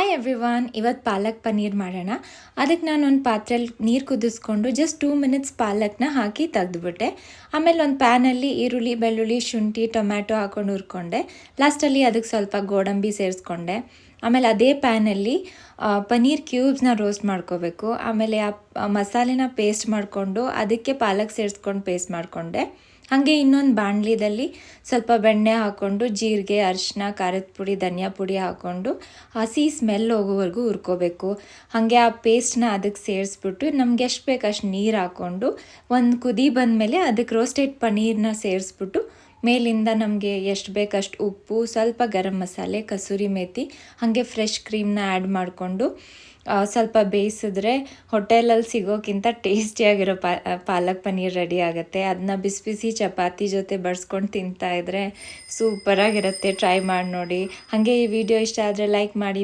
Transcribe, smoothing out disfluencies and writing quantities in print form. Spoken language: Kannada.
ಹಾಯ್ ಎವ್ರಿವಾನ್, ಇವತ್ತು ಪಾಲಕ್ ಪನ್ನೀರ್ ಮಾಡೋಣ. ಅದಕ್ಕೆ ನಾನು ಒಂದು ಪಾತ್ರೆಯಲ್ಲಿ ನೀರು ಕುದಿಸ್ಕೊಂಡು ಜಸ್ಟ್ 2 ಮಿನಿಟ್ಸ್ ಪಾಲಕ್ನ ಹಾಕಿ ತೆಗೆದುಬಿಟ್ಟೆ. ಆಮೇಲೆ ಒಂದು ಪ್ಯಾನಲ್ಲಿ ಈರುಳ್ಳಿ, ಬೆಳ್ಳುಳ್ಳಿ, ಶುಂಠಿ, ಟೊಮ್ಯಾಟೊ ಹಾಕೊಂಡು ಹುರ್ಕೊಂಡೆ. ಲಾಸ್ಟಲ್ಲಿ ಅದಕ್ಕೆ ಸ್ವಲ್ಪ ಗೋಡಂಬಿ ಸೇರಿಸ್ಕೊಂಡೆ. ಆಮೇಲೆ ಅದೇ ಪ್ಯಾನಲ್ಲಿ ಪನ್ನೀರ್ ಕ್ಯೂಬ್ಸ್ನ ರೋಸ್ಟ್ ಮಾಡ್ಕೋಬೇಕು. ಆಮೇಲೆ ಆ ಮಸಾಲೆನ ಪೇಸ್ಟ್ ಮಾಡಿಕೊಂಡು ಅದಕ್ಕೆ ಪಾಲಕ್ ಸೇರಿಸ್ಕೊಂಡು ಪೇಸ್ಟ್ ಮಾಡಿಕೊಂಡೆ. ಹಾಗೆ ಇನ್ನೊಂದು ಬಾಣಲಿದಲ್ಲಿ ಸ್ವಲ್ಪ ಬೆಣ್ಣೆ ಹಾಕ್ಕೊಂಡು ಜೀರಿಗೆ, ಅರಿಶಿನ, ಖಾರದ ಪುಡಿ, ಧನಿಯಾ ಪುಡಿ ಹಾಕ್ಕೊಂಡು ಹಸಿ ಸ್ಮೆಲ್ ಹೋಗೋವರೆಗೂ ಹುರ್ಕೋಬೇಕು. ಹಾಗೆ ಆ ಪೇಸ್ಟ್ನ ಅದಕ್ಕೆ ಸೇರಿಸ್ಬಿಟ್ಟು ನಮ್ಗೆ ಎಷ್ಟು ಬೇಕು ಅಷ್ಟು ನೀರು ಹಾಕ್ಕೊಂಡು ಒಂದು ಕುದಿ ಬಂದಮೇಲೆ ಅದಕ್ಕೆ ರೋಸ್ಟೆಡ್ ಪನ್ನೀರನ್ನ ಸೇರಿಸ್ಬಿಟ್ಟು ಮೇಲಿಂದ ನಮಗೆ ಎಷ್ಟು ಬೇಕಷ್ಟು ಉಪ್ಪು, ಸ್ವಲ್ಪ ಗರಂ ಮಸಾಲೆ, ಕಸೂರಿ ಮೇಥಿ, ಹಾಗೆ ಫ್ರೆಶ್ ಕ್ರೀಮ್ನ ಆ್ಯಡ್ ಮಾಡಿಕೊಂಡು ಸ್ವಲ್ಪ ಬೇಯಿಸಿದ್ರೆ ಹೋಟೆಲಲ್ಲಿ ಸಿಗೋಕ್ಕಿಂತ ಟೇಸ್ಟಿಯಾಗಿರೋ ಪಾಲಕ್ ಪನ್ನೀರ್ ರೆಡಿ ಆಗುತ್ತೆ. ಅದನ್ನ ಬಿಸಿ ಬಿಸಿ ಚಪಾತಿ ಜೊತೆ ಬಡಿಸ್ಕೊಂಡು ತಿಂತಾಯಿದ್ರೆ ಸೂಪರಾಗಿರುತ್ತೆ. ಟ್ರೈ ಮಾಡಿ ನೋಡಿ. ಹಾಗೆ ಈ ವಿಡಿಯೋ ಇಷ್ಟ ಆದರೆ ಲೈಕ್ ಮಾಡಿ.